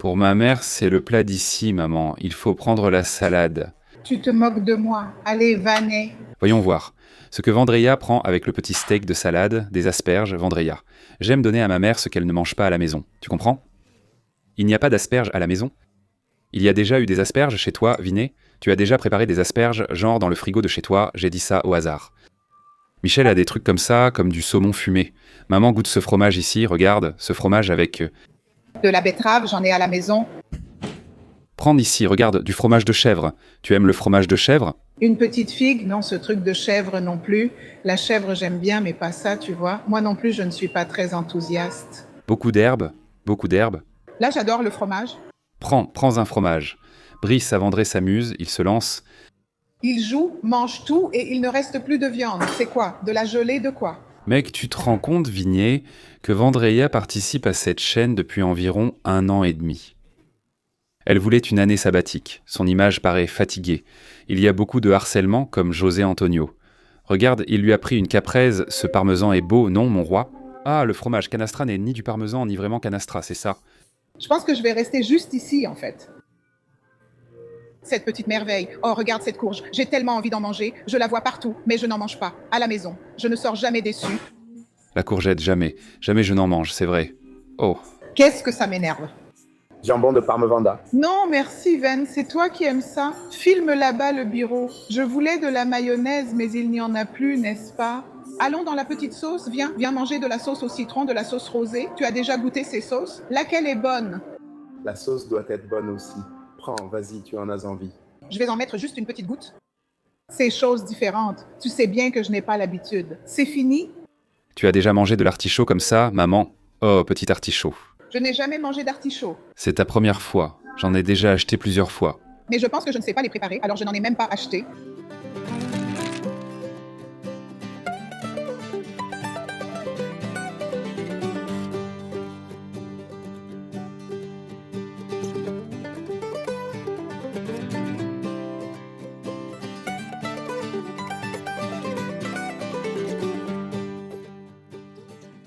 Pour ma mère, c'est le plat d'ici, maman. Il faut prendre la salade. Tu te moques de moi. Allez, vanez. Voyons voir. Ce que Vendréa prend avec le petit steak de salade, des asperges, Vendréa. J'aime donner à ma mère ce qu'elle ne mange pas à la maison. Tu comprends? Il n'y a pas d'asperges à la maison? Il y a déjà eu des asperges chez toi, Vinet? Tu as déjà préparé des asperges, genre dans le frigo de chez toi, j'ai dit ça au hasard. Michel a des trucs comme ça, comme du saumon fumé. Maman goûte ce fromage ici, regarde, ce fromage avec... De la betterave, j'en ai à la maison. Prends ici, regarde, du fromage de chèvre. Tu aimes le fromage de chèvre? Une petite figue, non, ce truc de chèvre non plus. La chèvre, j'aime bien, mais pas ça, tu vois. Moi non plus, je ne suis pas très enthousiaste. Beaucoup d'herbes? Beaucoup d'herbes? Là, j'adore le fromage. Prends un fromage. Brice à Vendré s'amuse, il se lance. Il joue, mange tout et il ne reste plus de viande. C'est quoi? De la gelée de quoi? Mec, tu te rends compte, Vigné, que Vendréa participe à cette chaîne depuis environ 1 an et demi. Elle voulait une année sabbatique. Son image paraît fatiguée. Il y a beaucoup de harcèlement, comme José Antonio. Regarde, il lui a pris une caprese. Ce parmesan est beau, non, mon roi? Ah, le fromage canastra n'est ni du parmesan, ni vraiment canastra, c'est ça. Je pense que je vais rester juste ici, en fait. Cette petite merveille. Oh, regarde cette courge. J'ai tellement envie d'en manger. Je la vois partout, mais je n'en mange pas. À la maison. Je ne sors jamais déçue. La courgette, jamais. Jamais je n'en mange, c'est vrai. Oh. Qu'est-ce que ça m'énerve? Jambon de Parmevanda. Non, merci, Ven. C'est toi qui aimes ça. Filme là-bas le bureau. Je voulais de la mayonnaise, mais il n'y en a plus, n'est-ce pas? Allons dans la petite sauce. Viens manger de la sauce au citron, de la sauce rosée. Tu as déjà goûté ces sauces? Laquelle est bonne? La sauce doit être bonne aussi. Prends, vas-y, tu en as envie. Je vais en mettre juste une petite goutte. C'est chose différente. Tu sais bien que je n'ai pas l'habitude. C'est fini? Tu as déjà mangé de l'artichaut comme ça, maman? Oh, petit artichaut. Je n'ai jamais mangé d'artichaut. C'est ta première fois. J'en ai déjà acheté plusieurs fois. Mais je pense que je ne sais pas les préparer, alors je n'en ai même pas acheté.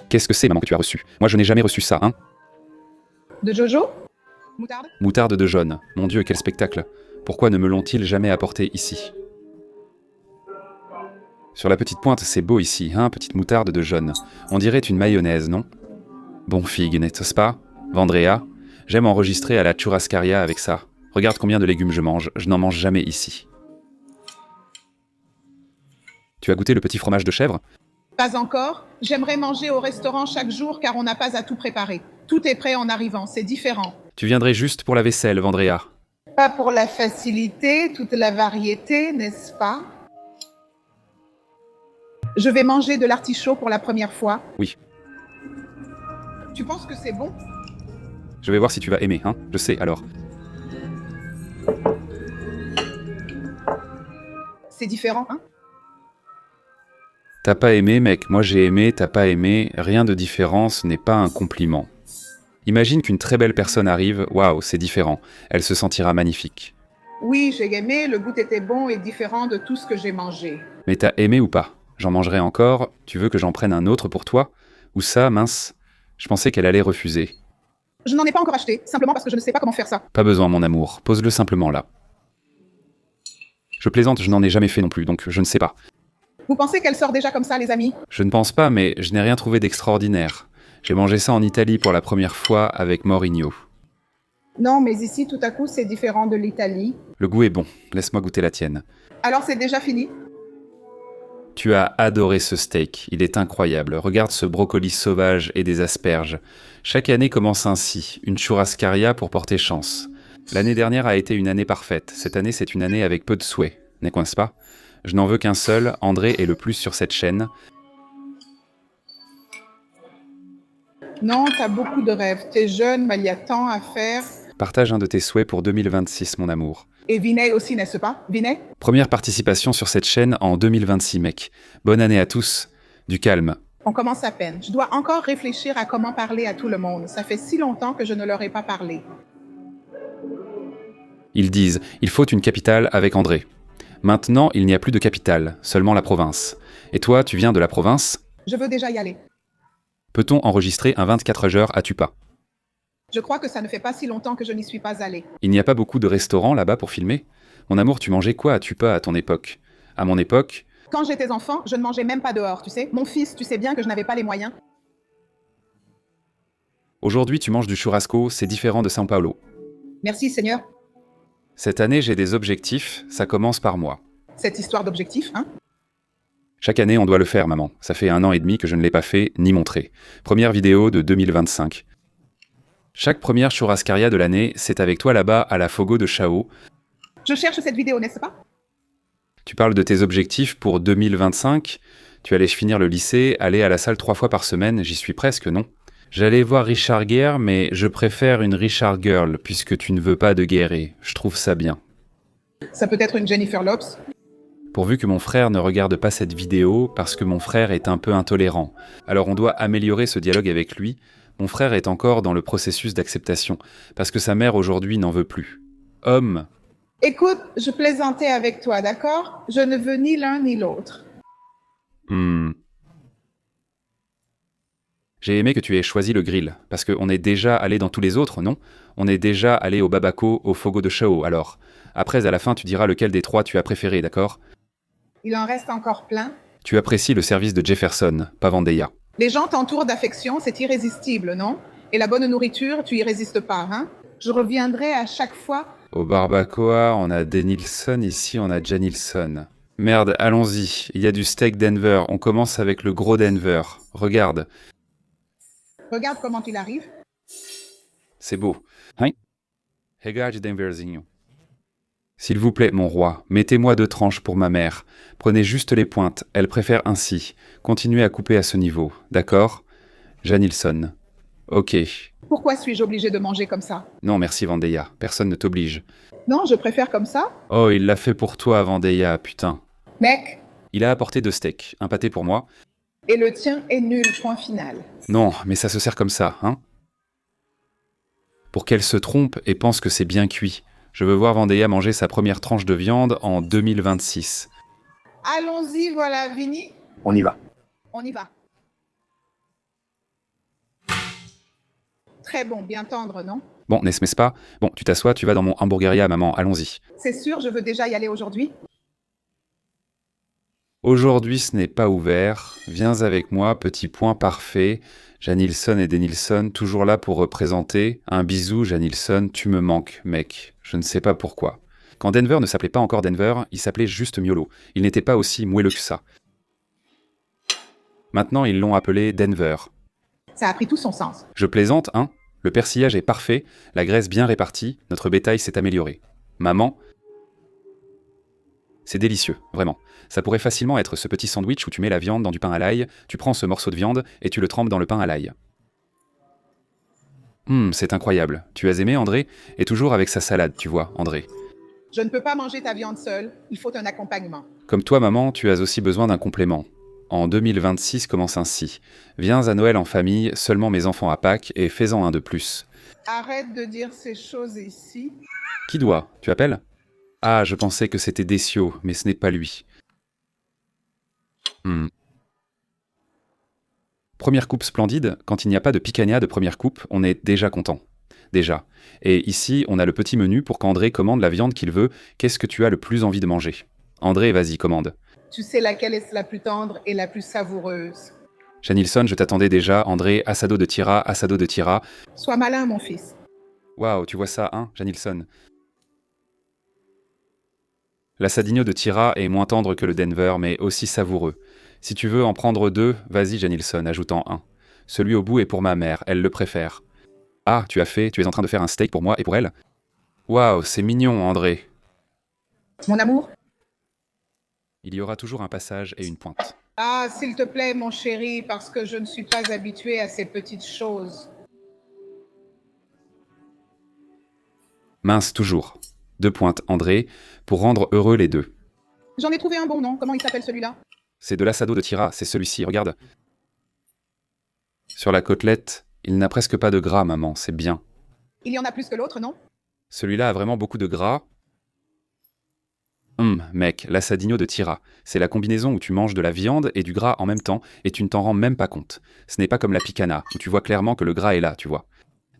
Qu'est-ce que c'est, maman, que tu as reçu? Moi, je n'ai jamais reçu ça, hein? De Jojo? Moutarde? Moutarde de jaune. Mon Dieu, quel spectacle. Pourquoi ne me l'ont-ils jamais apporté ici? Sur la petite pointe, c'est beau ici, hein, petite moutarde de jaune. On dirait une mayonnaise, non? Bon figue, n'est-ce pas? Vendréa? J'aime enregistrer à la churrascaria avec ça. Regarde combien de légumes je mange, je n'en mange jamais ici. Tu as goûté le petit fromage de chèvre? Pas encore. J'aimerais manger au restaurant chaque jour car on n'a pas à tout préparer. Tout est prêt en arrivant, c'est différent. Tu viendrais juste pour la vaisselle, Vendréa. Pas pour la facilité, toute la variété, n'est-ce pas? Je vais manger de l'artichaut pour la première fois. Oui. Tu penses que c'est bon? Je vais voir si tu vas aimer, hein? Je sais, alors. C'est différent, hein? T'as pas aimé, mec, moi j'ai aimé, t'as pas aimé, rien de différent, ce n'est pas un compliment. Imagine qu'une très belle personne arrive, waouh, c'est différent, elle se sentira magnifique. Oui, j'ai aimé, le goût était bon et différent de tout ce que j'ai mangé. Mais t'as aimé ou pas? J'en mangerai encore, tu veux que j'en prenne un autre pour toi? Ou ça, mince? Je pensais qu'elle allait refuser. Je n'en ai pas encore acheté, simplement parce que je ne sais pas comment faire ça. Pas besoin, mon amour, pose-le simplement là. Je plaisante, je n'en ai jamais fait non plus, donc je ne sais pas. Vous pensez qu'elle sort déjà comme ça, les amis? Je ne pense pas, mais je n'ai rien trouvé d'extraordinaire. J'ai mangé ça en Italie pour la première fois avec Maurinho. Non, mais ici, tout à coup, c'est différent de l'Italie. Le goût est bon, laisse-moi goûter la tienne. Alors c'est déjà fini? Tu as adoré ce steak, il est incroyable. Regarde ce brocoli sauvage et des asperges. Chaque année commence ainsi, une churrascaria pour porter chance. L'année dernière a été une année parfaite. Cette année, c'est une année avec peu de souhaits, n'est-ce pas? Je n'en veux qu'un seul, André est le plus sur cette chaîne. Non, t'as beaucoup de rêves. T'es jeune, mais il y a tant à faire. Partage un de tes souhaits pour 2026, mon amour. Et Vinay aussi, n'est-ce pas? Vinay? Première participation sur cette chaîne en 2026, mec. Bonne année à tous. Du calme. On commence à peine. Je dois encore réfléchir à comment parler à tout le monde. Ça fait si longtemps que je ne leur ai pas parlé. Ils disent, il faut une capitale avec André. Maintenant, il n'y a plus de capitale, seulement la province. Et toi, tu viens de la province? Je veux déjà y aller. Peut-on enregistrer un 24 heures à Tupa? Je crois que ça ne fait pas si longtemps que je n'y suis pas allée. Il n'y a pas beaucoup de restaurants là-bas pour filmer? Mon amour, tu mangeais quoi à Tupa à ton époque? À mon époque, Quand j'étais enfant, je ne mangeais même pas dehors, tu sais. Mon fils, tu sais bien que je n'avais pas les moyens. aujourd'hui tu manges du churrasco, c'est différent de São Paulo. Merci Seigneur. Cette année j'ai des objectifs, ça commence par moi. Cette histoire d'objectif, hein? Chaque année on doit le faire maman, ça fait 1 an et demi que je ne l'ai pas fait ni montré. Première vidéo de 2025. Chaque première churrascaria de l'année, c'est avec toi là-bas à la Fogo de Chao. Je cherche cette vidéo, n'est-ce pas? Tu parles de tes objectifs pour 2025. Tu allais finir le lycée, aller à la salle 3 fois par semaine, j'y suis presque, non? J'allais voir Richard Gere, mais je préfère une Richard Girl, puisque tu ne veux pas de guérer. Je trouve ça bien. Ça peut être une Jennifer Lopez. Pourvu que mon frère ne regarde pas cette vidéo, parce que mon frère est un peu intolérant. Alors on doit améliorer ce dialogue avec lui. Mon frère est encore dans le processus d'acceptation, parce que sa mère aujourd'hui n'en veut plus. Homme, Écoute, je plaisantais avec toi, d'accord? Je ne veux ni l'un ni l'autre. J'ai aimé que tu aies choisi le grill, parce qu'on est déjà allé dans tous les autres, non? On est déjà allé au Babako, au Fogo de Chao, alors. Après, à la fin, tu diras lequel des 3 tu as préféré, d'accord? Il en reste encore plein. Tu apprécies le service de Jefferson, pas Vandeya. Les gens t'entourent d'affection, c'est irrésistible, non? Et la bonne nourriture, tu y résistes pas, hein? Je reviendrai à chaque fois. Au Barbacoa, on a Denilson, ici on a Janilson. Merde, allons-y, il y a du steak Denver, on commence avec le gros Denver. Regarde, Regarde comment il arrive. c'est beau. Hein? Regarde Denverzinho. S'il vous plaît, mon roi, mettez-moi 2 tranches pour ma mère. Prenez juste les pointes, elle préfère ainsi. Continuez à couper à ce niveau, d'accord? Janilson. Ok. Pourquoi suis-je obligée de manger comme ça? Non, merci Vandeya, personne ne t'oblige. Non, je préfère comme ça. Oh, il l'a fait pour toi, Vandeya, putain. Mec, Il a apporté 2 steaks, un pâté pour moi. et le tien est nul, point final. Non, mais ça se sert comme ça, hein? Pour qu'elle se trompe et pense que c'est bien cuit. Je veux voir Vandeya manger sa première tranche de viande en 2026. Allons-y, voilà, Vinny. On y va. On y va. Très bon, bien tendre, non? Bon, n'est-ce pas? Bon, tu t'assois, tu vas dans mon hamburgeria, maman, allons-y. C'est sûr, je veux déjà y aller aujourd'hui. Aujourd'hui, ce n'est pas ouvert. Viens avec moi, petit point parfait. Janilson et Denilson, toujours là pour représenter. Un bisou, Janilson, tu me manques, mec. Je ne sais pas pourquoi. Quand Denver ne s'appelait pas encore Denver, il s'appelait juste Miolo. Il n'était pas aussi moelleux que ça. Maintenant, ils l'ont appelé Denver. Ça a pris tout son sens. Je plaisante, hein? Le persillage est parfait, la graisse bien répartie, notre bétail s'est amélioré. Maman, c'est délicieux, vraiment. Ça pourrait facilement être ce petit sandwich où tu mets la viande dans du pain à l'ail, tu prends ce morceau de viande et tu le trempes dans le pain à l'ail. C'est incroyable. Tu as aimé, André? Et toujours avec sa salade, tu vois, André. Je ne peux pas manger ta viande seule, il faut un accompagnement. Comme toi, maman, tu as aussi besoin d'un complément. En 2026 commence ainsi. Viens à Noël en famille, seulement mes enfants à Pâques, et fais-en un de plus. Arrête de dire ces choses ici. Qui doit? Tu appelles? Ah, je pensais que c'était Decio, mais ce n'est pas lui. Première coupe splendide, quand il n'y a pas de picanha de première coupe, on est déjà content. Déjà. Et ici, on a le petit menu pour qu'André commande la viande qu'il veut. Qu'est-ce que tu as le plus envie de manger? André, vas-y, commande. Tu sais laquelle est la plus tendre et la plus savoureuse. Janilson, je t'attendais déjà. André, assado de tira, assado de tira. Sois malin, mon fils. Waouh, tu vois ça, hein, Janilson? L'assadigno de tira est moins tendre que le Denver, mais aussi savoureux. Si tu veux en prendre 2, vas-y, Janilson, ajoutant un. Celui au bout est pour ma mère, elle le préfère. Ah, tu es en train de faire un steak pour moi et pour elle? Waouh, c'est mignon, André. Mon amour? Il y aura toujours un passage et une pointe. Ah, s'il te plaît, mon chéri, parce que je ne suis pas habituée à ces petites choses. Mince, toujours. 2 pointes, André, pour rendre heureux les deux. J'en ai trouvé un bon nom. Comment il s'appelle celui-là? C'est de l'assado de tira, c'est celui-ci, regarde. Sur la côtelette, il n'a presque pas de gras, maman, c'est bien. Il y en a plus que l'autre, non? Celui-là a vraiment beaucoup de gras. Mec, l'assadigno de tira, c'est la combinaison où tu manges de la viande et du gras en même temps et tu ne t'en rends même pas compte. Ce n'est pas comme la picana, où tu vois clairement que le gras est là, tu vois.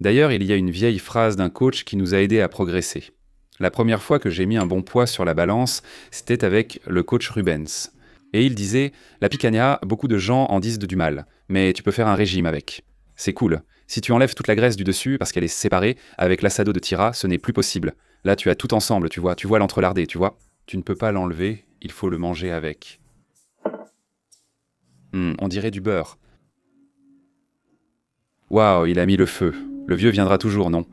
D'ailleurs, il y a une vieille phrase d'un coach qui nous a aidés à progresser. La première fois que j'ai mis un bon poids sur la balance, c'était avec le coach Rubens. Et il disait « La picanha, beaucoup de gens en disent du mal, mais tu peux faire un régime avec. C'est cool. Si tu enlèves toute la graisse du dessus parce qu'elle est séparée, avec l'assado de Tira, ce n'est plus possible. Là, tu as tout ensemble, tu vois l'entrelardé, tu vois. Tu ne peux pas l'enlever, il faut le manger avec. On dirait du beurre. Waouh, il a mis le feu. Le vieux viendra toujours, non?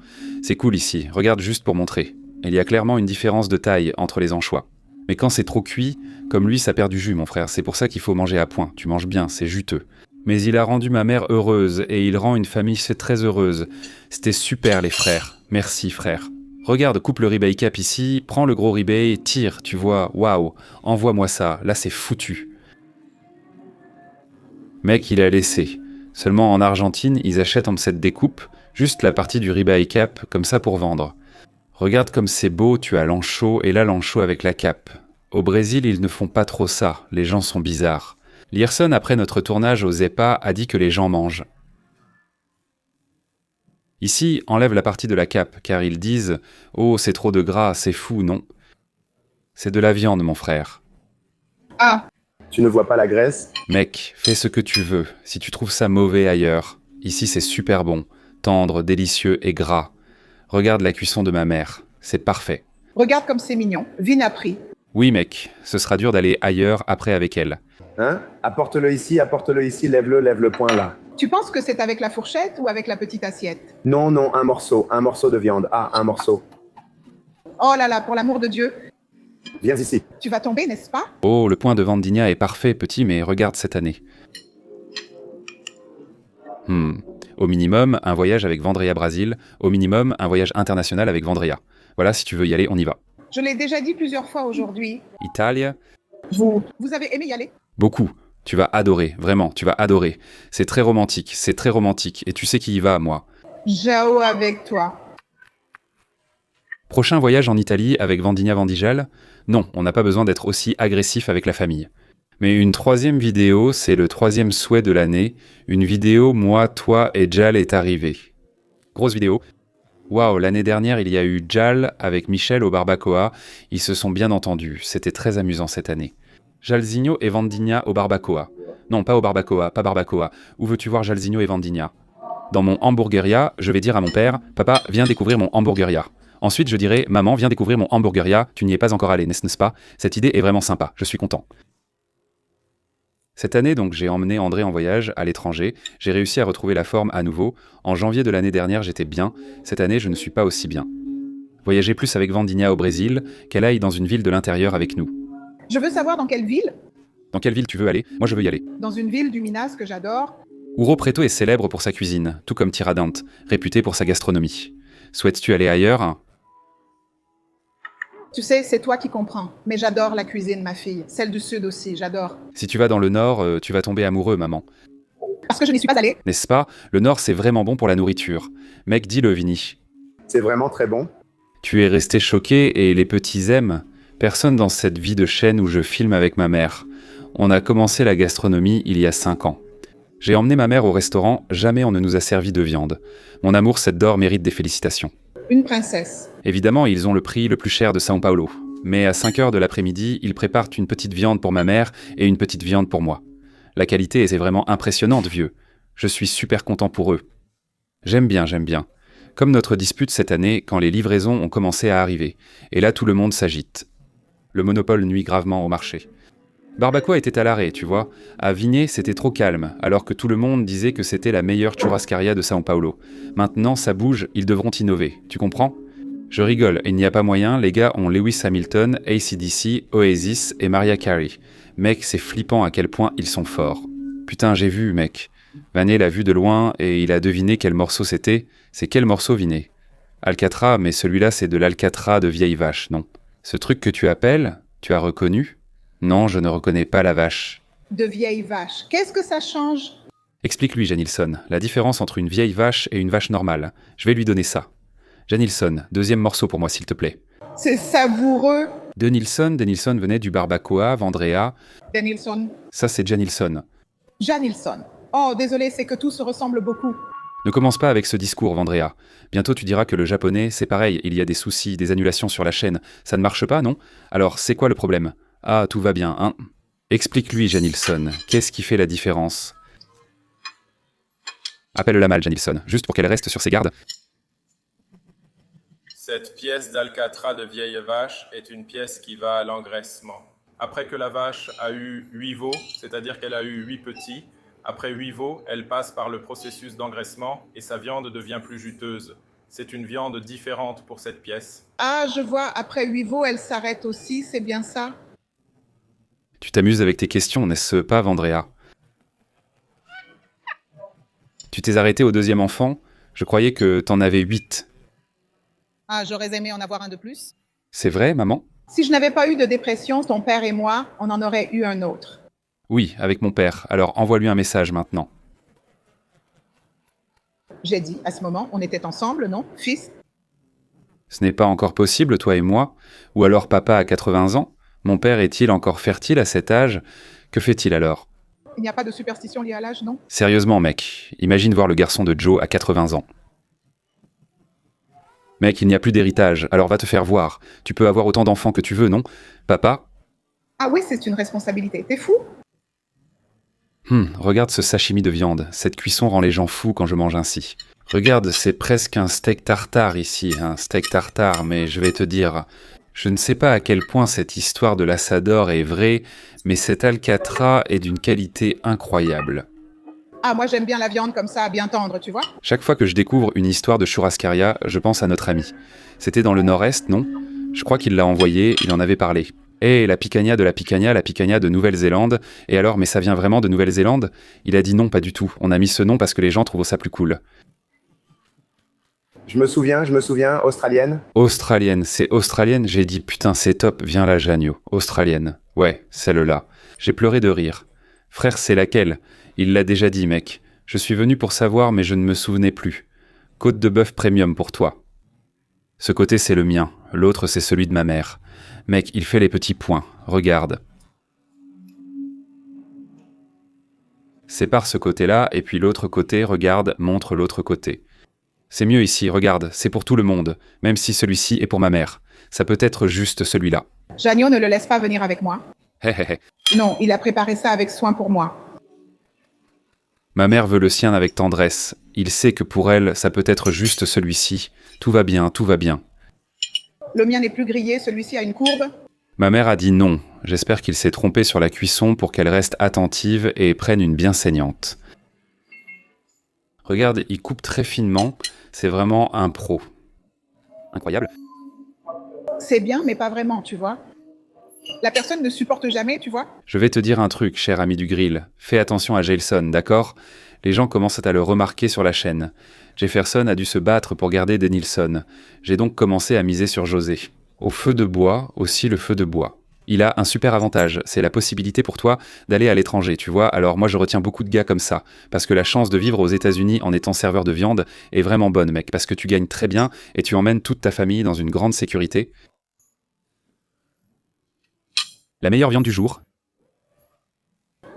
C'est cool ici, regarde juste pour montrer. Il y a clairement une différence de taille entre les anchois. Mais quand c'est trop cuit, comme lui, ça perd du jus, mon frère. C'est pour ça qu'il faut manger à point. Tu manges bien, c'est juteux. Mais il a rendu ma mère heureuse, et il rend une famille très heureuse. C'était super, les frères. Merci, frère. Regarde, coupe le ribeye cap ici, prends le gros ribeye, tire, tu vois, waouh, envoie-moi ça, là c'est foutu. Mec, il a laissé. Seulement en Argentine, ils achètent en cette découpe, juste la partie du ribeye cap, comme ça pour vendre. Regarde comme c'est beau, tu as l'ancho, et là l'ancho avec la cape. Au Brésil, ils ne font pas trop ça, les gens sont bizarres. Learson, après notre tournage au Zepa, a dit que les gens mangent. Ici, enlève la partie de la cape, car ils disent « Oh, c'est trop de gras, c'est fou, non ?» C'est de la viande, mon frère. Ah, Tu ne vois pas la graisse? Mec, fais ce que tu veux, si tu trouves ça mauvais ailleurs. Ici, c'est super bon, tendre, délicieux et gras. Regarde la cuisson de ma mère, c'est parfait. regarde comme c'est mignon. Vin a pris. Oui, mec, ce sera dur d'aller ailleurs après avec elle. Hein? Apporte-le ici, lève le poing là. Tu penses que c'est avec la fourchette ou avec la petite assiette? Non, un morceau de viande. Ah, un morceau. Oh là là, pour l'amour de Dieu. Viens ici. Tu vas tomber, n'est-ce pas? Oh, le point de Vandigna est parfait, petit, mais regarde cette année. Au minimum, un voyage avec Vendrea Brasil. Au minimum, un voyage international avec Vendrea. Voilà, si tu veux y aller, on y va. Je l'ai déjà dit plusieurs fois aujourd'hui. Italie, Vous avez aimé y aller? beaucoup. Tu vas adorer, vraiment, tu vas adorer. C'est très romantique, et tu sais qui y va, moi. Jao avec toi. Prochain voyage en Italie avec Vandigna Vandijal? Non, on n'a pas besoin d'être aussi agressif avec la famille. Mais une troisième vidéo, c'est le troisième souhait de l'année. Une vidéo, moi, toi et Jal est arrivé. Grosse vidéo. Waouh, l'année dernière, il y a eu Jal avec Michel au Barbacoa. Ils se sont bien entendus. C'était très amusant cette année. Jalzinho et Vandigna au Barbacoa. Non, pas au Barbacoa, pas Barbacoa. Où veux-tu voir Jalzinho et Vandigna? Dans mon hamburgeria, je vais dire à mon père, papa, viens découvrir mon hamburgeria. Ensuite, je dirai, maman, viens découvrir mon hamburgeria. Tu n'y es pas encore allé, n'est-ce pas? Cette idée est vraiment sympa, je suis content. Cette année, donc, j'ai emmené André en voyage à l'étranger. J'ai réussi à retrouver la forme à nouveau. En janvier de l'année dernière, j'étais bien. Cette année, je ne suis pas aussi bien. Voyager plus avec Vandigna au Brésil, qu'elle aille dans une ville de l'intérieur avec nous. Je veux savoir dans quelle ville? Dans quelle ville tu veux aller? Moi, je veux y aller. Dans une ville du Minas que j'adore. Ouro Preto est célèbre pour sa cuisine, tout comme Tiradentes, réputé pour sa gastronomie. Souhaites-tu aller ailleurs? Tu sais, c'est toi qui comprends. Mais j'adore la cuisine, ma fille. Celle du Sud aussi, j'adore. Si tu vas dans le Nord, tu vas tomber amoureux, maman. Parce que je n'y suis pas allée. N'est-ce pas? Le Nord, c'est vraiment bon pour la nourriture. Mec, dis-le, Vini. C'est vraiment très bon. Tu es resté choqué et les petits aiment? Personne dans cette vie de chaîne où je filme avec ma mère. On a commencé la gastronomie il y a 5 ans. J'ai emmené ma mère au restaurant, jamais on ne nous a servi de viande. Mon amour, cette d'or mérite des félicitations. Une princesse. Évidemment, ils ont le prix le plus cher de São Paulo. Mais à 5 heures de l'après-midi, ils préparent une petite viande pour ma mère et une petite viande pour moi. La qualité est vraiment impressionnante, vieux. Je suis super content pour eux. J'aime bien. Comme notre dispute cette année, quand les livraisons ont commencé à arriver. Et là, tout le monde s'agite. Le monopole nuit gravement au marché. Barbacoa était à l'arrêt, tu vois. À Vigné, c'était trop calme, alors que tout le monde disait que c'était la meilleure churrascaria de São Paulo. Maintenant, ça bouge, ils devront innover. Tu comprends? Je rigole, il n'y a pas moyen, les gars ont Lewis Hamilton, AC/DC, Oasis et Mariah Carey. Mec, c'est flippant à quel point ils sont forts. Putain, j'ai vu, mec. Vané l'a vu de loin et il a deviné quel morceau c'était. C'est quel morceau, Viné? Alcatra, mais celui-là c'est de l'Alcatra de vieille vache, non? Ce truc que tu appelles, tu as reconnu? Non, je ne reconnais pas la vache. De vieille vache. Qu'est-ce que ça change? Explique-lui, Janilson, la différence entre une vieille vache et une vache normale. Je vais lui donner ça. Janilson, deuxième morceau pour moi, s'il te plaît. C'est savoureux. Denilson venait du Barbacoa, Vendrea. Danielson. Ça, c'est Janilson. Janilson. Oh, désolé, c'est que tout se ressemble beaucoup. Ne commence pas avec ce discours, Vandrea. Bientôt tu diras que le japonais, c'est pareil, il y a des soucis, des annulations sur la chaîne. Ça ne marche pas, non? Alors, c'est quoi le problème? Ah, tout va bien, hein? Explique-lui, Janilson, qu'est-ce qui fait la différence? Appelle-la mal, Janilson, juste pour qu'elle reste sur ses gardes. Cette pièce d'alcatraz de vieille vache est une pièce qui va à l'engraissement. Après que la vache a eu 8 veaux, c'est-à-dire qu'elle a eu 8 petits, après 8 veaux, elle passe par le processus d'engraissement et sa viande devient plus juteuse. C'est une viande différente pour cette pièce. Ah, je vois, après 8 veaux, elle s'arrête aussi, c'est bien ça? Tu t'amuses avec tes questions, n'est-ce pas, Vandrea? Tu t'es arrêté au deuxième enfant? Je croyais que t'en avais 8. Ah, j'aurais aimé en avoir un de plus. C'est vrai, maman? Si je n'avais pas eu de dépression, ton père et moi, on en aurait eu un autre. Oui, avec mon père. Alors envoie-lui un message maintenant. J'ai dit, à ce moment, on était ensemble, non, fils? Ce n'est pas encore possible, toi et moi? Ou alors papa a 80 ans? Mon père est-il encore fertile à cet âge? Que fait-il alors? Il n'y a pas de superstition liée à l'âge, non? Sérieusement, mec, imagine voir le garçon de Joe à 80 ans. Mec, il n'y a plus d'héritage, alors va te faire voir. Tu peux avoir autant d'enfants que tu veux, non? Papa? Ah oui, c'est une responsabilité. T'es fou? Regarde ce sashimi de viande. Cette cuisson rend les gens fous quand je mange ainsi. Regarde, c'est presque un steak tartare ici, un steak tartare, mais je vais te dire... Je ne sais pas à quel point cette histoire de l'assador est vraie, mais cet alcatraz est d'une qualité incroyable. Ah, moi j'aime bien la viande comme ça, bien tendre, tu vois? Chaque fois que je découvre une histoire de churrascaria, je pense à notre ami. C'était dans le nord-est, non? Je crois qu'il l'a envoyé, il en avait parlé. La picanha de la picanha de Nouvelle-Zélande. Et alors, mais ça vient vraiment de Nouvelle-Zélande? Il a dit non, pas du tout. On a mis ce nom parce que les gens trouvent ça plus cool. Je me souviens, australienne. Australienne, c'est australienne? J'ai dit putain, c'est top, viens là, Janio. Australienne. Ouais, celle-là. J'ai pleuré de rire. Frère, c'est laquelle? Il l'a déjà dit, mec. Je suis venu pour savoir, mais je ne me souvenais plus. Côte de bœuf premium pour toi. Ce côté, c'est le mien. L'autre, c'est celui de ma mère. Mec, il fait les petits points. Regarde. Sépare ce côté-là, et puis l'autre côté, regarde, montre l'autre côté. C'est mieux ici, regarde, c'est pour tout le monde, même si celui-ci est pour ma mère. Ça peut être juste celui-là. Janio ne le laisse pas venir avec moi. Hé hé hé. Non, il a préparé ça avec soin pour moi. Ma mère veut le sien avec tendresse. Il sait que pour elle, ça peut être juste celui-ci. Tout va bien, tout va bien. Le mien n'est plus grillé, celui-ci a une courbe. Ma mère a dit non. J'espère qu'il s'est trompé sur la cuisson pour qu'elle reste attentive et prenne une bien saignante. Regarde, il coupe très finement. C'est vraiment un pro. Incroyable. C'est bien, mais pas vraiment, tu vois. La personne ne supporte jamais, tu vois. Je vais te dire un truc, cher ami du grill. Fais attention à Jailson, d'accord? Les gens commencent à le remarquer sur la chaîne. Jefferson a dû se battre pour garder Denilson. J'ai donc commencé à miser sur José. Au feu de bois, aussi le feu de bois. Il a un super avantage, c'est la possibilité pour toi d'aller à l'étranger, tu vois. Alors moi je retiens beaucoup de gars comme ça, parce que la chance de vivre aux États-Unis en étant serveur de viande est vraiment bonne, mec, parce que tu gagnes très bien et tu emmènes toute ta famille dans une grande sécurité. La meilleure viande du jour.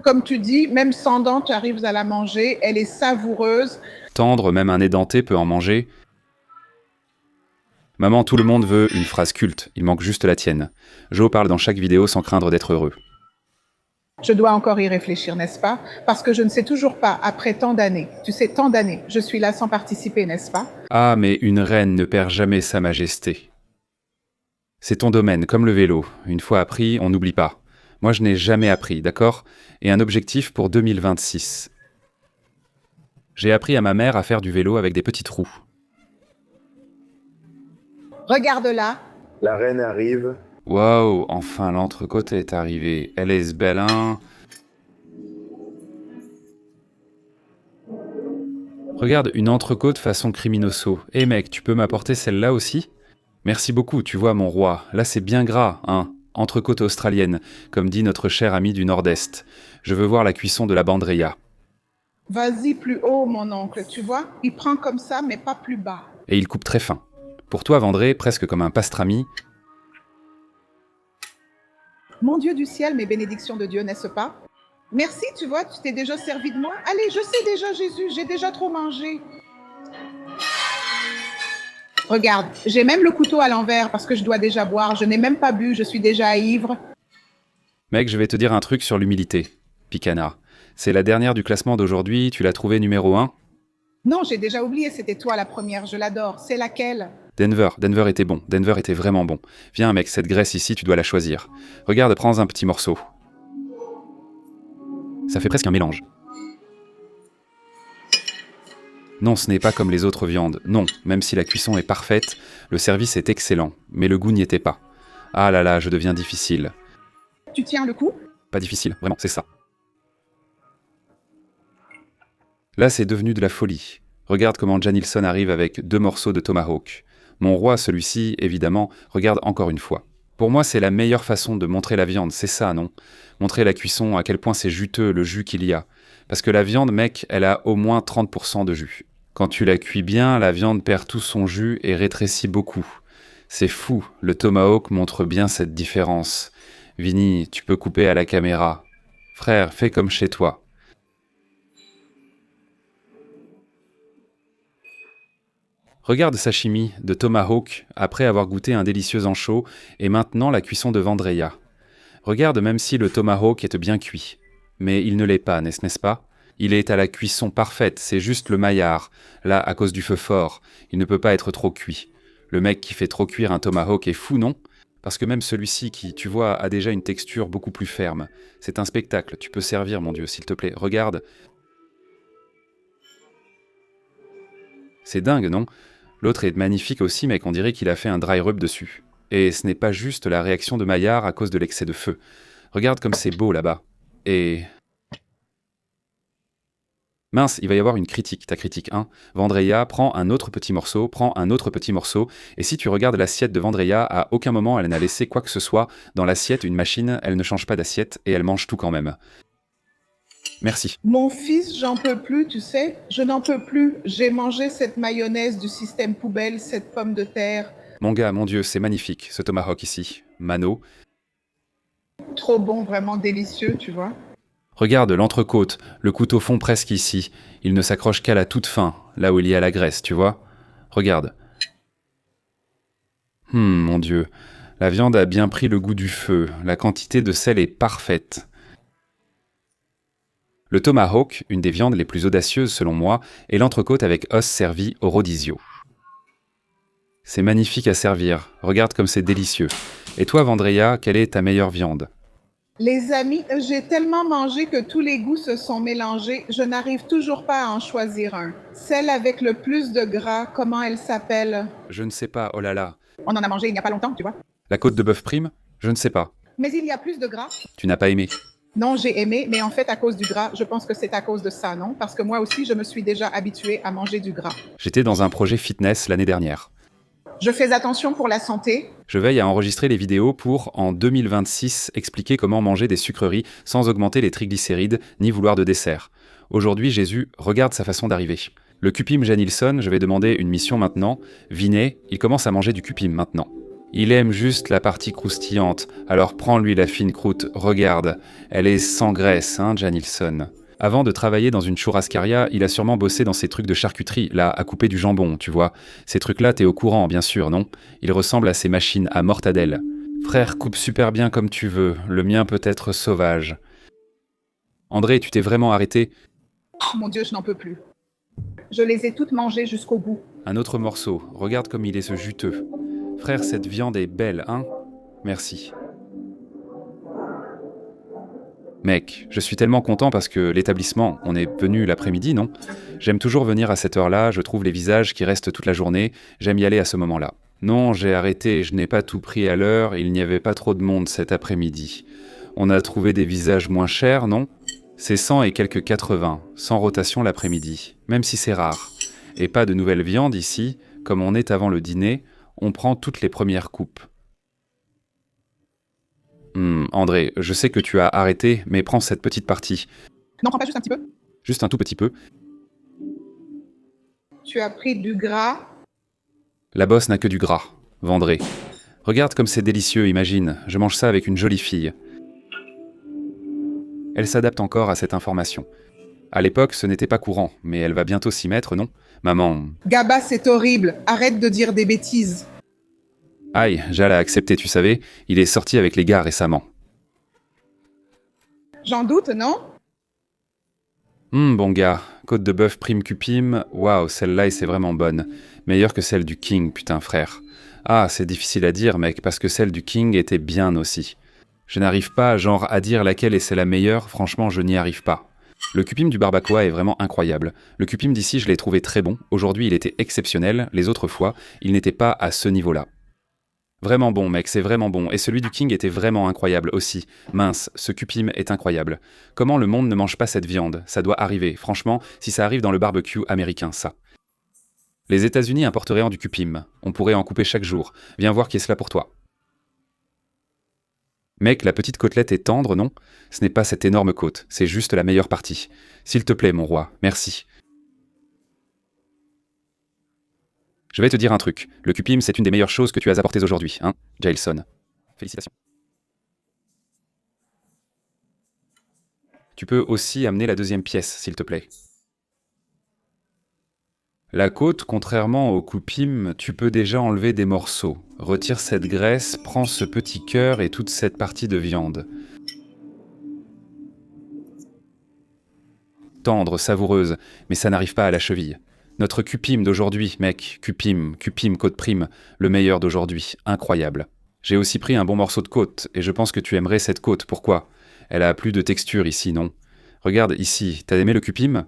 Comme tu dis, même sans dents, tu arrives à la manger. Elle est savoureuse. Tendre, même un édenté peut en manger. Maman, tout le monde veut une phrase culte, il manque juste la tienne. Joe parle dans chaque vidéo sans craindre d'être heureux. Je dois encore y réfléchir, n'est-ce pas? Parce que je ne sais toujours pas, après tant d'années. Tu sais, tant d'années, je suis là sans participer, n'est-ce pas? Ah, mais une reine ne perd jamais sa majesté. C'est ton domaine, comme le vélo. Une fois appris, on n'oublie pas. Moi, je n'ai jamais appris, d'accord? Et un objectif pour 2026. J'ai appris à ma mère à faire du vélo avec des petits trous. Regarde-la. La reine arrive. Waouh, enfin l'entrecôte est arrivée. Elle est belle, hein? Regarde, une entrecôte façon criminoso. Eh mec, tu peux m'apporter celle-là aussi? Merci beaucoup, tu vois mon roi. Là c'est bien gras, hein? Entrecôte australienne, comme dit notre cher ami du Nord-Est. Je veux voir la cuisson de la Bandrea. Vas-y plus haut, mon oncle, tu vois? Il prend comme ça, mais pas plus bas. Et il coupe très fin. Pour toi, Vendré, presque comme un pastrami. Mon Dieu du ciel, mes bénédictions de Dieu, n'est-ce pas? Merci, tu vois, tu t'es déjà servi de moi. Allez, je sais déjà, Jésus, j'ai déjà trop mangé. Regarde, j'ai même le couteau à l'envers parce que je dois déjà boire. Je n'ai même pas bu, je suis déjà ivre. Mec, je vais te dire un truc sur l'humilité. Picana. C'est la dernière du classement d'aujourd'hui, tu l'as trouvée numéro 1. Non, j'ai déjà oublié, c'était toi la première, je l'adore. C'est laquelle? Denver était bon, Denver était vraiment bon. Viens mec, cette graisse ici, tu dois la choisir. Regarde, prends un petit morceau. Ça fait presque un mélange. Non, ce n'est pas comme les autres viandes. Non, même si la cuisson est parfaite, le service est excellent, mais le goût n'y était pas. Ah là là, je deviens difficile. Tu tiens le coup? Pas difficile, vraiment, c'est ça. Là, c'est devenu de la folie. Regarde comment Janilson arrive avec 2 morceaux de tomahawk. Mon roi, celui-ci, évidemment, regarde encore une fois. Pour moi, c'est la meilleure façon de montrer la viande, c'est ça, non? Montrer la cuisson, à quel point c'est juteux, le jus qu'il y a. Parce que la viande, mec, elle a au moins 30% de jus. Quand tu la cuis bien, la viande perd tout son jus et rétrécit beaucoup. C'est fou, le tomahawk montre bien cette différence. Vinny, tu peux couper à la caméra. Frère, fais comme chez toi. Regarde sashimi de tomahawk après avoir goûté un délicieux ancho et maintenant la cuisson de Vendreya. Regarde même si le tomahawk est bien cuit. Mais il ne l'est pas, n'est-ce pas? Il est à la cuisson parfaite, c'est juste le maillard. Là, à cause du feu fort, il ne peut pas être trop cuit. Le mec qui fait trop cuire un tomahawk est fou, non? Parce que même celui-ci qui, tu vois, a déjà une texture beaucoup plus ferme. C'est un spectacle, tu peux servir, mon Dieu, s'il te plaît. Regarde. C'est dingue, non? L'autre est magnifique aussi, mec, on dirait qu'il a fait un dry rub dessus. Et ce n'est pas juste la réaction de Maillard à cause de l'excès de feu. Regarde comme c'est beau là-bas. Et... Mince, il va y avoir une critique, ta critique 1. Vendreya, prends un autre petit morceau, et si tu regardes l'assiette de Vendreya, à aucun moment elle n'a laissé quoi que ce soit dans l'assiette, une machine, elle ne change pas d'assiette, et elle mange tout quand même. Merci. Mon fils, j'en peux plus, tu sais. Je n'en peux plus. J'ai mangé cette mayonnaise du système poubelle, cette pomme de terre. Mon gars, mon Dieu, c'est magnifique, ce tomahawk ici. Mano. Trop bon, vraiment délicieux, tu vois. Regarde l'entrecôte, le couteau fond presque ici. Il ne s'accroche qu'à la toute fin, là où il y a la graisse, tu vois. Regarde. Mon Dieu. La viande a bien pris le goût du feu. La quantité de sel est parfaite. Le tomahawk, une des viandes les plus audacieuses selon moi, est l'entrecôte avec os servi au rodizio. C'est magnifique à servir. Regarde comme c'est délicieux. Et toi, Vendreya, quelle est ta meilleure viande? Les amis, j'ai tellement mangé que tous les goûts se sont mélangés. Je n'arrive toujours pas à en choisir un. Celle avec le plus de gras, comment elle s'appelle? Je ne sais pas, oh là là. On en a mangé il n'y a pas longtemps, tu vois. La côte de bœuf prime? Je ne sais pas. Mais il y a plus de gras? Tu n'as pas aimé? Non, j'ai aimé, mais en fait, à cause du gras, je pense que c'est à cause de ça, non? Parce que moi aussi, je me suis déjà habituée à manger du gras. J'étais dans un projet fitness l'année dernière. Je fais attention pour la santé. Je veille à enregistrer les vidéos pour, en 2026, expliquer comment manger des sucreries sans augmenter les triglycérides ni vouloir de dessert. Aujourd'hui, Jésus regarde sa façon d'arriver. Le cupim Janilson, je vais demander une mission maintenant. Vinay, il commence à manger du cupim maintenant. Il aime juste la partie croustillante, alors prends-lui la fine croûte, regarde. Elle est sans graisse, hein, Janilson. Avant de travailler dans une churrascaria, il a sûrement bossé dans ces trucs de charcuterie, là, à couper du jambon, tu vois. Ces trucs-là, t'es au courant, bien sûr, non? Il ressemble à ces machines à mortadelle. Frère, coupe super bien comme tu veux, le mien peut être sauvage. André, tu t'es vraiment arrêté? Oh mon Dieu, je n'en peux plus. Je les ai toutes mangées jusqu'au bout. Un autre morceau, regarde comme il est ce juteux. Frère, cette viande est belle, hein? Merci. Mec, je suis tellement content parce que l'établissement, on est venu l'après-midi, non? J'aime toujours venir à cette heure-là, je trouve les visages qui restent toute la journée, j'aime y aller à ce moment-là. Non, j'ai arrêté, je n'ai pas tout pris à l'heure, il n'y avait pas trop de monde cet après-midi. On a trouvé des visages moins chers, non? C'est 100 et quelques 80, sans rotation l'après-midi, même si c'est rare. Et pas de nouvelle viande ici, comme on est avant le dîner, on prend toutes les premières coupes. André, je sais que tu as arrêté, mais prends cette petite partie. Non, prends pas juste un petit peu. Juste un tout petit peu. Tu as pris du gras. La bosse n'a que du gras, Vendré. Regarde comme c'est délicieux, imagine. Je mange ça avec une jolie fille. Elle s'adapte encore à cette information. À l'époque, ce n'était pas courant, mais elle va bientôt s'y mettre, non? Maman... Gaba, c'est horrible. Arrête de dire des bêtises. Aïe, Jal a accepté, tu savais. Il est sorti avec les gars récemment. J'en doute, non? Bon gars, côte de bœuf prime cupim, waouh, celle-là, c'est vraiment bonne. Meilleure que celle du King, putain frère. Ah, c'est difficile à dire, mec, parce que celle du King était bien aussi. Je n'arrive pas, genre, à dire laquelle est la meilleure, franchement, je n'y arrive pas. Le cupim du Barbacoa est vraiment incroyable. Le cupim d'ici, je l'ai trouvé très bon. Aujourd'hui, il était exceptionnel. Les autres fois, il n'était pas à ce niveau-là. Vraiment bon, mec, c'est vraiment bon. Et celui du King était vraiment incroyable aussi. Mince, ce cupim est incroyable. Comment le monde ne mange pas cette viande? Ça doit arriver. Franchement, si ça arrive dans le barbecue américain, ça. Les États-Unis importeraient du cupim. On pourrait en couper chaque jour. Viens voir qui est cela pour toi. Mec, la petite côtelette est tendre, non? Ce n'est pas cette énorme côte, c'est juste la meilleure partie. S'il te plaît, mon roi, merci. Je vais te dire un truc. Le cupim, c'est une des meilleures choses que tu as apportées aujourd'hui, hein, Jailson. Félicitations. Tu peux aussi amener la deuxième pièce, s'il te plaît. La côte, contrairement au cupim, tu peux déjà enlever des morceaux. Retire cette graisse, prends ce petit cœur et toute cette partie de viande. Tendre, savoureuse, mais ça n'arrive pas à la cheville. Notre cupim d'aujourd'hui, mec, cupim, côte prime, le meilleur d'aujourd'hui, incroyable. J'ai aussi pris un bon morceau de côte, et je pense que tu aimerais cette côte, pourquoi? Elle a plus de texture ici, non? Regarde, ici, t'as aimé le cupim?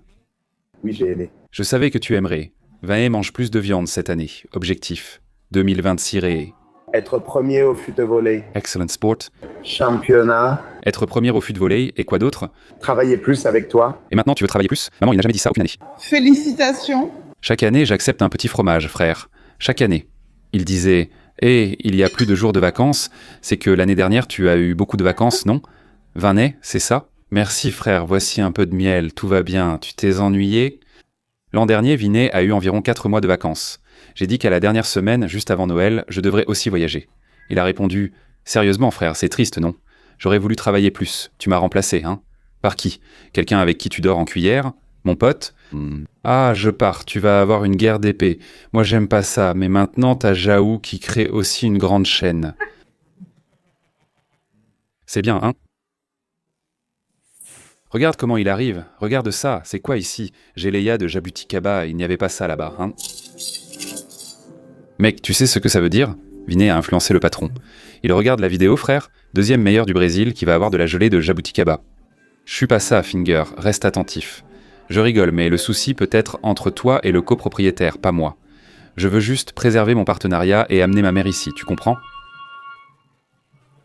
Oui, j'ai aimé. Je savais que tu aimerais. Vae mange plus de viande cette année, objectif. 2026 ré. Être premier au fut de volley. Excellent sport. Championnat. Être premier au fut de volley, et quoi d'autre? Travailler plus avec toi. Et maintenant tu veux travailler plus? Maman, il n'a jamais dit ça aucune année. Félicitations. Chaque année, j'accepte un petit fromage, frère. Chaque année. Il disait, il y a plus de jours de vacances, c'est que l'année dernière tu as eu beaucoup de vacances, non? Vinay, c'est ça? Merci frère, voici un peu de miel, tout va bien, tu t'es ennuyé? L'an dernier, Vinay a eu environ 4 mois de vacances. J'ai dit qu'à la dernière semaine, juste avant Noël, je devrais aussi voyager. Il a répondu « Sérieusement frère, c'est triste, non? J'aurais voulu travailler plus. Tu m'as remplacé, hein? Par qui? Quelqu'un avec qui tu dors en cuillère? Mon pote? Ah, je pars, tu vas avoir une guerre d'épée. Moi j'aime pas ça, mais maintenant t'as Jaou qui crée aussi une grande chaîne. C'est bien, hein? Regarde comment il arrive, regarde ça, c'est quoi ici? Géléa de Jabuticaba, il n'y avait pas ça là-bas, hein? Mec, tu sais ce que ça veut dire? Vinay a influencé le patron. Il regarde la vidéo, frère, deuxième meilleur du Brésil qui va avoir de la gelée de Jabuticaba. Je suis pas ça, Finger, reste attentif. Je rigole, mais le souci peut être entre toi et le copropriétaire, pas moi. Je veux juste préserver mon partenariat et amener ma mère ici, tu comprends?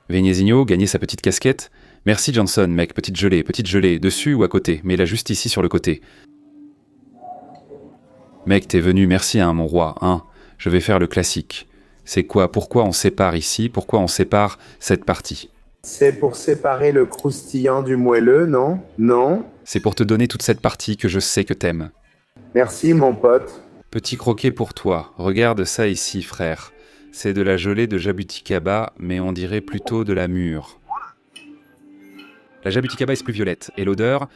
Vignezinho gagnait sa petite casquette. Merci Johnson, mec, petite gelée, dessus ou à côté, mais là juste ici sur le côté. Mec, t'es venu, merci hein, mon roi, hein. Je vais faire le classique. C'est quoi? Pourquoi on sépare ici? Pourquoi on sépare cette partie? C'est pour séparer le croustillant du moelleux, non? Non? C'est pour te donner toute cette partie que je sais que t'aimes. Merci, mon pote. Petit croquet pour toi. Regarde ça ici, frère. C'est de la gelée de Jabuticaba, mais on dirait plutôt de la mûre. La Jabuticaba est plus violette, et l'odeur...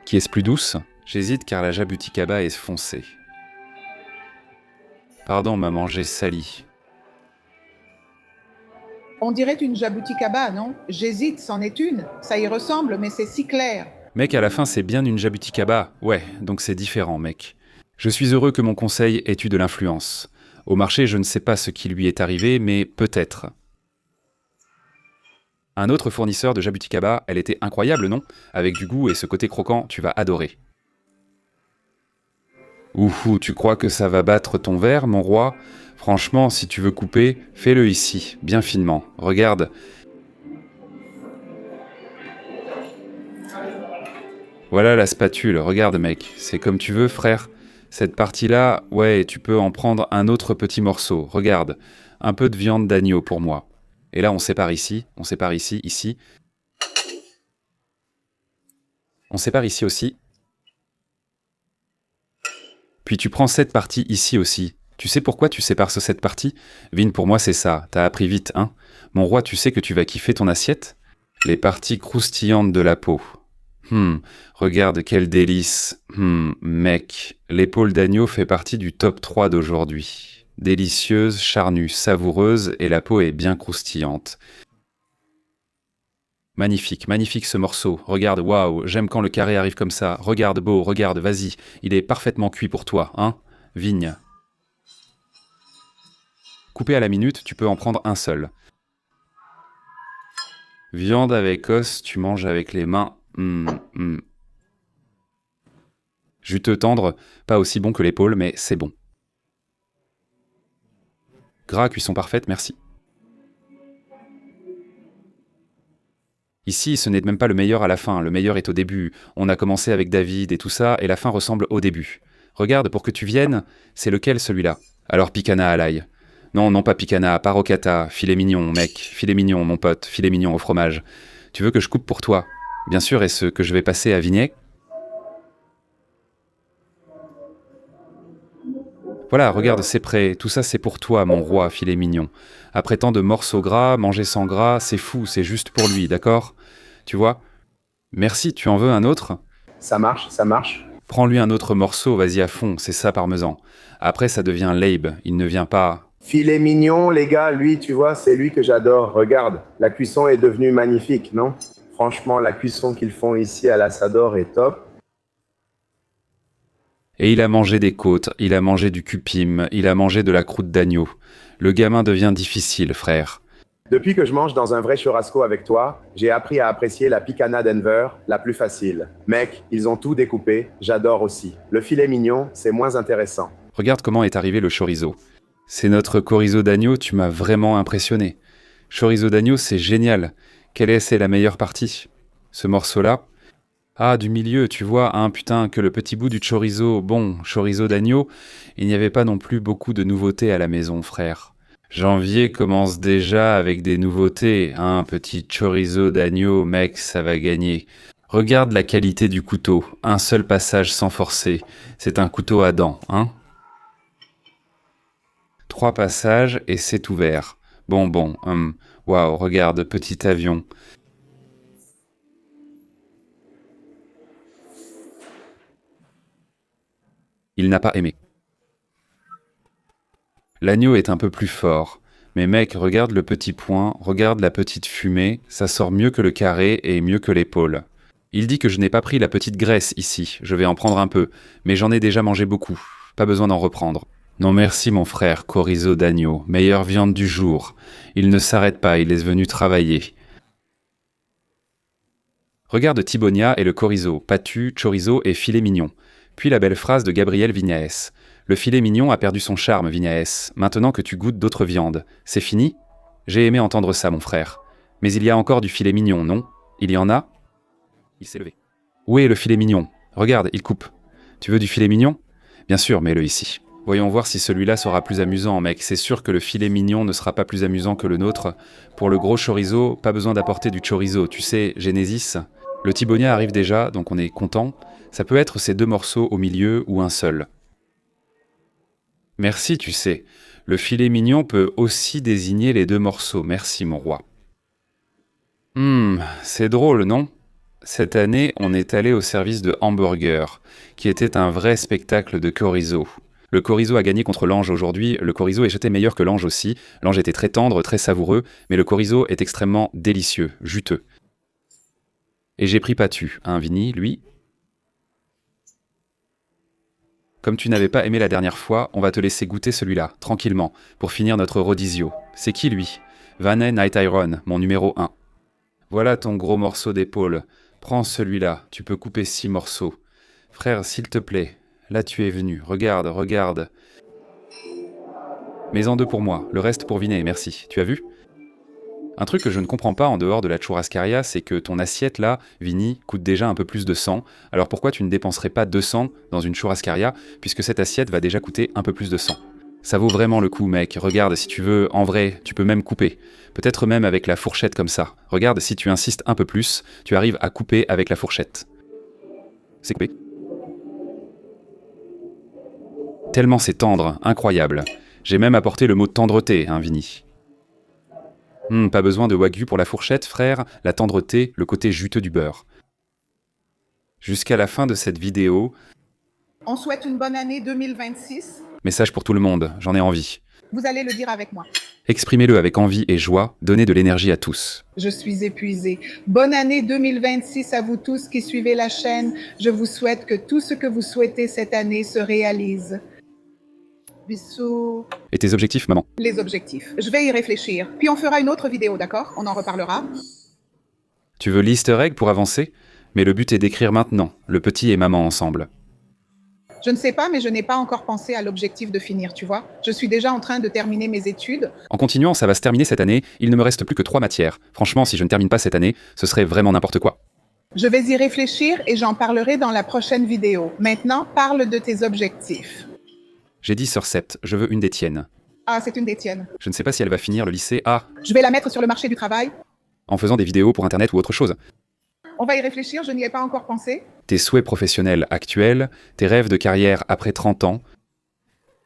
Qui est plus douce? J'hésite car la Jabuticaba est foncée. Pardon, maman, j'ai sali. On dirait une jabuticaba, non? J'hésite, c'en est une. Ça y ressemble, mais c'est si clair. Mec, à la fin, c'est bien une Jabuticaba. Ouais, donc c'est différent, mec. Je suis heureux que mon conseil ait eu de l'influence. Au marché, je ne sais pas ce qui lui est arrivé, mais peut-être. Un autre fournisseur de Jabuticaba, elle était incroyable, non? Avec du goût et ce côté croquant, tu vas adorer. Ouhou, tu crois que ça va battre ton verre, mon roi? Franchement, si tu veux couper, fais-le ici, bien finement. Regarde. Voilà la spatule, regarde mec, c'est comme tu veux frère. Cette partie-là, ouais, tu peux en prendre un autre petit morceau. Regarde, un peu de viande d'agneau pour moi. Et là, on sépare ici, ici. On sépare ici aussi. Puis tu prends cette partie ici aussi. Tu sais pourquoi tu sépares cette partie? Vin, pour moi, c'est ça. T'as appris vite, hein? Mon roi, tu sais que tu vas kiffer ton assiette? Les parties croustillantes de la peau. Regarde quel délice. Mec, l'épaule d'agneau fait partie du top 3 d'aujourd'hui. Délicieuse, charnue, savoureuse et la peau est bien croustillante. Magnifique, magnifique ce morceau. Regarde, waouh, j'aime quand le carré arrive comme ça. Regarde, beau, regarde, vas-y. Il est parfaitement cuit pour toi, hein? Vigne. Coupé à la minute, tu peux en prendre un seul. Viande avec os, tu manges avec les mains. Juteux tendre, pas aussi bon que l'épaule, mais c'est bon. Gras, cuisson parfaite, merci. Ici, ce n'est même pas le meilleur à la fin, le meilleur est au début. On a commencé avec David et tout ça, et la fin ressemble au début. Regarde, pour que tu viennes, c'est lequel celui-là? Alors picanha à l'ail. Non, non pas picanha, parocata, filet mignon, mec, filet mignon, mon pote, filet mignon au fromage. Tu veux que je coupe pour toi? Bien sûr, et ce que je vais passer à Vignet? Voilà, regarde, c'est prêt, tout ça c'est pour toi, mon roi, filet mignon. Après tant de morceaux gras, manger sans gras, c'est fou, c'est juste pour lui, d'accord? Tu vois? Merci, tu en veux un autre? Ça marche, ça marche. Prends-lui un autre morceau, vas-y à fond, c'est ça parmesan. Après ça devient Leibe, il ne vient pas... Filet mignon, les gars, lui, tu vois, c'est lui que j'adore. Regarde, la cuisson est devenue magnifique, non? Franchement, la cuisson qu'ils font ici à l'Assador est top. Et il a mangé des côtes, il a mangé du cupim, il a mangé de la croûte d'agneau. Le gamin devient difficile, frère. Depuis que je mange dans un vrai churrasco avec toi, j'ai appris à apprécier la picanha Denver, la plus facile. Mec, ils ont tout découpé, j'adore aussi. Le filet mignon, c'est moins intéressant. Regarde comment est arrivé le chorizo. C'est notre chorizo d'agneau, tu m'as vraiment impressionné. Chorizo d'agneau, c'est génial. C'est la meilleure partie? Ce morceau-là? Ah, du milieu, tu vois, hein, putain, que le petit bout du chorizo, bon, chorizo d'agneau, il n'y avait pas non plus beaucoup de nouveautés à la maison, frère. Janvier commence déjà avec des nouveautés, hein, petit chorizo d'agneau, mec, ça va gagner. Regarde la qualité du couteau, un seul passage sans forcer, c'est un couteau à dents, hein. 3 passages et c'est ouvert. Bon, waouh, regarde, petit avion. Il n'a pas aimé. L'agneau est un peu plus fort. Mais mec, regarde le petit point, regarde la petite fumée, ça sort mieux que le carré et mieux que l'épaule. Il dit que je n'ai pas pris la petite graisse ici, je vais en prendre un peu, mais j'en ai déjà mangé beaucoup, pas besoin d'en reprendre. Non merci mon frère, chorizo d'agneau, meilleure viande du jour. Il ne s'arrête pas, il est venu travailler. Regarde Tibonia et le chorizo, patu, chorizo et filet mignon. Puis la belle phrase de Gabriel Vignaes. Le filet mignon a perdu son charme, Vignaes. Maintenant que tu goûtes d'autres viandes. C'est fini? J'ai aimé entendre ça, mon frère. Mais il y a encore du filet mignon, non? Il y en a? Il s'est levé. Où est le filet mignon? Regarde, il coupe. Tu veux du filet mignon? Bien sûr, mets-le ici. Voyons voir si celui-là sera plus amusant, mec. C'est sûr que le filet mignon ne sera pas plus amusant que le nôtre. Pour le gros chorizo, pas besoin d'apporter du chorizo. Tu sais, Genesis, le Tibonia arrive déjà, donc on est content. Ça peut être ces 2 morceaux au milieu ou un seul. Merci, tu sais. Le filet mignon peut aussi désigner les 2 morceaux. Merci, mon roi. C'est drôle, non? Cette année, on est allé au service de hamburger, qui était un vrai spectacle de chorizo. Le chorizo a gagné contre l'ange aujourd'hui, le chorizo est jeté meilleur que l'ange aussi. L'ange était très tendre, très savoureux, mais le chorizo est extrêmement délicieux, juteux. Et j'ai pris Patu, hein, Vini, lui. Comme tu n'avais pas aimé la dernière fois, on va te laisser goûter celui-là, tranquillement, pour finir notre rodizio. C'est qui lui? Vanne Night Iron, mon numéro 1. Voilà ton gros morceau d'épaule. Prends celui-là, tu peux couper 6 morceaux. Frère, s'il te plaît, là tu es venu, regarde, regarde. Mets-en 2 pour moi, le reste pour Vinet, merci. Tu as vu? Un truc que je ne comprends pas en dehors de la churrascaria, c'est que ton assiette là, Vini, coûte déjà un peu plus de 100. Alors pourquoi tu ne dépenserais pas 200 dans une churrascaria, puisque cette assiette va déjà coûter un peu plus de 100? Ça vaut vraiment le coup, mec. Regarde, si tu veux, en vrai, tu peux même couper. Peut-être même avec la fourchette comme ça. Regarde, si tu insistes un peu plus, tu arrives à couper avec la fourchette. C'est coupé. Tellement c'est tendre, incroyable. J'ai même apporté le mot tendreté, hein, Vini. Pas besoin de wagyu pour la fourchette, frère. La tendreté, le côté juteux du beurre. Jusqu'à la fin de cette vidéo, On souhaite une bonne année 2026. message pour tout le monde, j'en ai envie. Vous allez le dire avec moi. Exprimez-le avec envie et joie, donnez de l'énergie à tous. Je suis épuisée. Bonne année 2026 à vous tous qui suivez la chaîne. Je vous souhaite que tout ce que vous souhaitez cette année se réalise. Bisous. Et tes objectifs, maman? Les objectifs. Je vais y réfléchir. Puis on fera une autre vidéo, d'accord? On en reparlera. Tu veux l'easter egg pour avancer? Mais le but est d'écrire maintenant, le petit et maman ensemble. Je ne sais pas, mais je n'ai pas encore pensé à l'objectif de finir, tu vois. Je suis déjà en train de terminer mes études. En continuant, ça va se terminer cette année, il ne me reste plus que 3 matières. Franchement, si je ne termine pas cette année, ce serait vraiment n'importe quoi. Je vais y réfléchir et j'en parlerai dans la prochaine vidéo. Maintenant, parle de tes objectifs. J'ai dit sœur Sept, je veux une des tiennes. Ah, c'est une des tiennes. Je ne sais pas si elle va finir le lycée. Ah, Je vais la mettre sur le marché du travail. en faisant des vidéos pour internet ou autre chose. On va y réfléchir, je n'y ai pas encore pensé. Tes souhaits professionnels actuels, tes rêves de carrière après 30 ans.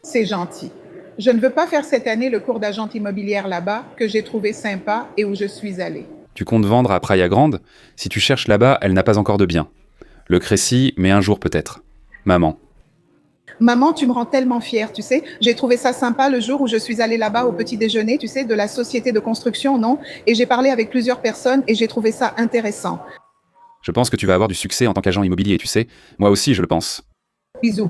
C'est gentil. Je ne veux pas faire cette année le cours d'agente immobilière là-bas, que j'ai trouvé sympa et où je suis allée. Tu comptes vendre à Praia Grande? Si tu cherches là-bas, elle n'a pas encore de bien. Le Crécy, mais un jour peut-être. Maman. Maman, tu me rends tellement fière, tu sais. J'ai trouvé ça sympa le jour où je suis allée là-bas au petit déjeuner, tu sais, de la société de construction, non? Et j'ai parlé avec plusieurs personnes et j'ai trouvé ça intéressant. Je pense que tu vas avoir du succès en tant qu'agent immobilier, tu sais. Moi aussi, je le pense. Bisous.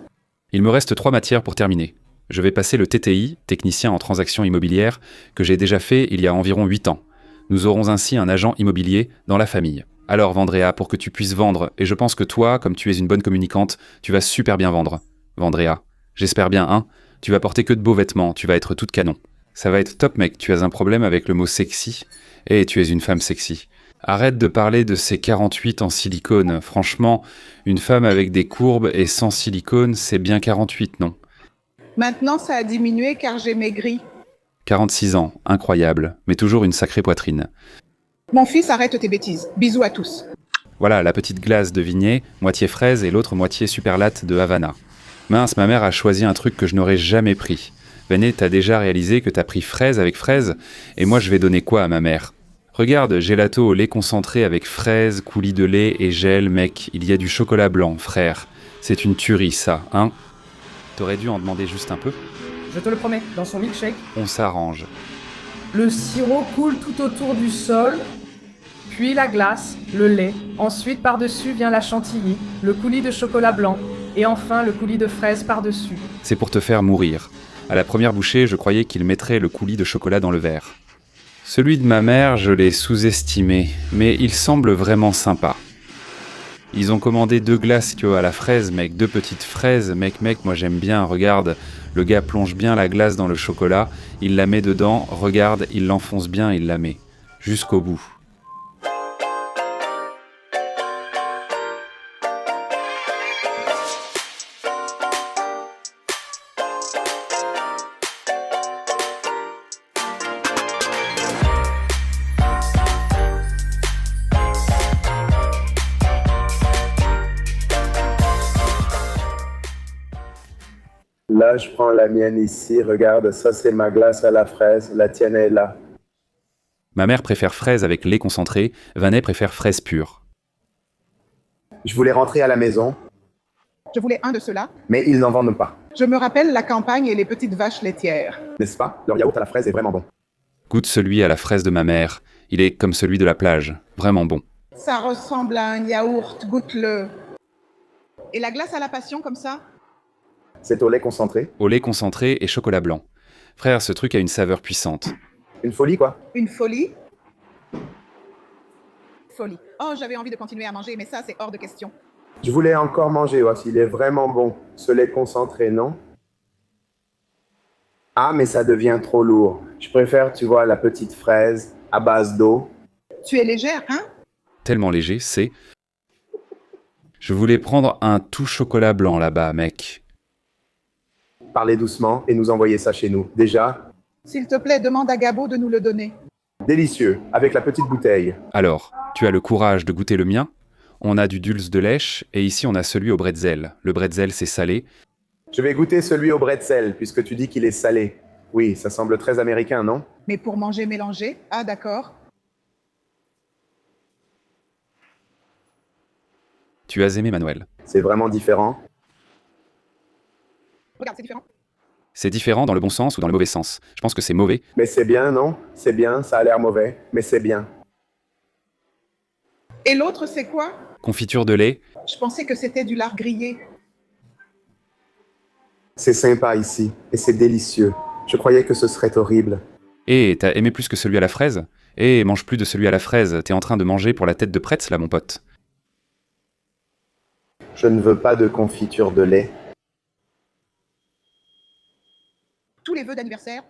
Il me reste 3 matières pour terminer. Je vais passer le TTI, technicien en transactions immobilières, que j'ai déjà fait il y a environ 8 ans. Nous aurons ainsi un agent immobilier dans la famille. Alors Vendréa, pour que tu puisses vendre, et je pense que toi, comme tu es une bonne communicante, tu vas super bien vendre. Vendréa, j'espère bien, hein? Tu vas porter que de beaux vêtements, tu vas être toute canon. Ça va être top, mec, tu as un problème avec le mot sexy. Et tu es une femme sexy. Arrête de parler de ces 48 en silicone. Franchement, une femme avec des courbes et sans silicone, c'est bien 48, non? Maintenant, ça a diminué car j'ai maigri. 46 ans, incroyable, mais toujours une sacrée poitrine. Mon fils, arrête tes bêtises. Bisous à tous. Voilà, la petite glace de Vignay, moitié fraise et l'autre moitié super latte de Havana. Mince, ma mère a choisi un truc que je n'aurais jamais pris. Venet, t'as déjà réalisé que t'as pris fraise avec fraise, et moi je vais donner quoi à ma mère? Regarde, gelato au lait concentré avec fraises, coulis de lait et gel, mec. Il y a du chocolat blanc, frère. C'est une tuerie, ça, hein? T'aurais dû en demander juste un peu? Je te le promets, dans son milkshake, On s'arrange. le sirop coule tout autour du sol, puis la glace, le lait. Ensuite, par-dessus vient la chantilly, le coulis de chocolat blanc, et enfin le coulis de fraise par-dessus. C'est pour te faire mourir. À la première bouchée, je croyais qu'il mettrait le coulis de chocolat dans le verre. Celui de ma mère, je l'ai sous-estimé, mais il semble vraiment sympa. Ils ont commandé 2 glaces à la fraise, mec, 2 petites fraises, mec, moi j'aime bien, regarde. Le gars plonge bien la glace dans le chocolat, il la met dedans, regarde, il l'enfonce bien, il la met. Jusqu'au bout. Là, je prends la mienne ici. Regarde, ça c'est ma glace à la fraise. La tienne est là. Ma mère préfère fraise avec lait concentré, Vanet préfère fraise pure. Je voulais rentrer à la maison, Je voulais un de ceux-là. mais ils n'en vendent pas. Je me rappelle la campagne et les petites vaches laitières. N'est-ce pas? Leur yaourt à la fraise est vraiment bon. Goûte celui à la fraise de ma mère, il est comme celui de la plage, vraiment bon. Ça ressemble à un yaourt, goûte-le. Et la glace à la passion comme ça? C'est au lait concentré. Au lait concentré et chocolat blanc. Frère, ce truc a une saveur puissante. Une folie, quoi. Une folie? Folie. Oh, j'avais envie de continuer à manger, mais ça, c'est hors de question. Je voulais encore manger, ouais, il est vraiment bon. Ce lait concentré, non? Ah, mais ça devient trop lourd. Je préfère, tu vois, la petite fraise à base d'eau. Tu es légère, hein? Tellement léger, c'est... Je voulais prendre un tout chocolat blanc là-bas, mec. Parlez doucement et nous envoyer ça chez nous. Déjà, S'il te plaît, demande à Gabo de nous le donner. délicieux, avec la petite bouteille. Alors, tu as le courage de goûter le mien? On a du dulce de lèche, et ici on a celui au bretzel. Le bretzel, c'est salé. Je vais goûter celui au bretzel, puisque tu dis qu'il est salé. Oui, ça semble très américain, non? Mais pour manger mélangé? Ah, d'accord. Tu as aimé Manuel. C'est vraiment différent. Regarde, c'est différent. C'est différent dans le bon sens ou dans le mauvais sens. Je pense que c'est mauvais. Mais c'est bien, non? C'est bien, ça a l'air mauvais, mais c'est bien. Et l'autre, c'est quoi? Confiture de lait. Je pensais que c'était du lard grillé. C'est sympa ici, et c'est délicieux. Je croyais que ce serait horrible. Et t'as aimé plus que celui à la fraise? Et mange plus de celui à la fraise. T'es en train de manger pour la tête de Pretz, là, mon pote. Je ne veux pas de confiture de lait. Tous les vœux d'anniversaire.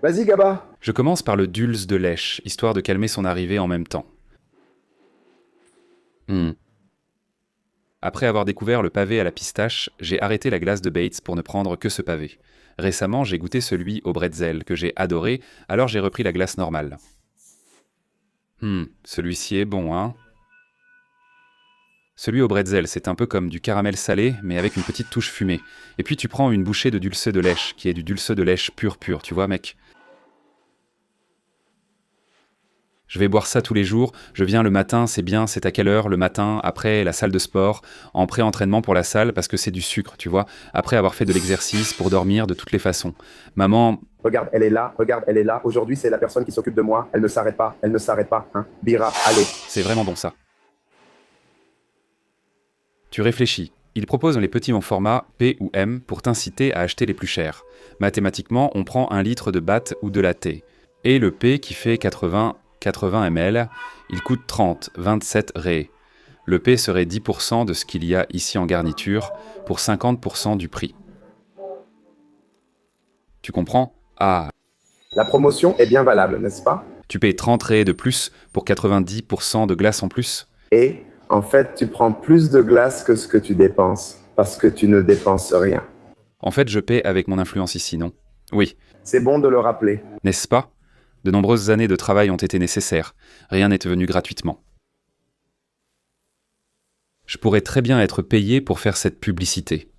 Vas-y, Gaba. Je commence par le dulce de lèche, histoire de calmer son arrivée en même temps. Après avoir découvert le pavé à la pistache, j'ai arrêté la glace de Bates pour ne prendre que ce pavé. Récemment, j'ai goûté celui au bretzel, que j'ai adoré, alors j'ai repris la glace normale. Celui-ci est bon, hein? Celui au bretzel, c'est un peu comme du caramel salé, mais avec une petite touche fumée. Et puis tu prends une bouchée de dulce de lèche, qui est du dulce de lèche pur, tu vois, mec? Je vais boire ça tous les jours, je viens le matin, c'est bien, c'est à quelle heure? Le matin, après la salle de sport, en pré-entraînement pour la salle, parce que c'est du sucre, tu vois, après avoir fait de l'exercice, pour dormir de toutes les façons. Maman... Regarde, elle est là. Aujourd'hui, c'est la personne qui s'occupe de moi. Elle ne s'arrête pas, hein. Bira, allez. C'est vraiment bon ça. Tu réfléchis. Il propose les petits en format P ou M pour t'inciter à acheter les plus chers. Mathématiquement, on prend 1 litre de BAT ou de latte. Et le P qui fait 80 ml, il coûte 27 ré. Le P serait 10% de ce qu'il y a ici en garniture, pour 50% du prix. Tu comprends? Ah. La promotion est bien valable, n'est-ce pas? Tu payes 30 ré de plus pour 90% de glace en plus. Et, en fait, tu prends plus de glace que ce que tu dépenses, parce que tu ne dépenses rien. En fait, je paie avec mon influence ici, non? Oui. C'est bon de le rappeler. N'est-ce pas? De nombreuses années de travail ont été nécessaires. Rien n'est venu gratuitement. Je pourrais très bien être payé pour faire cette publicité.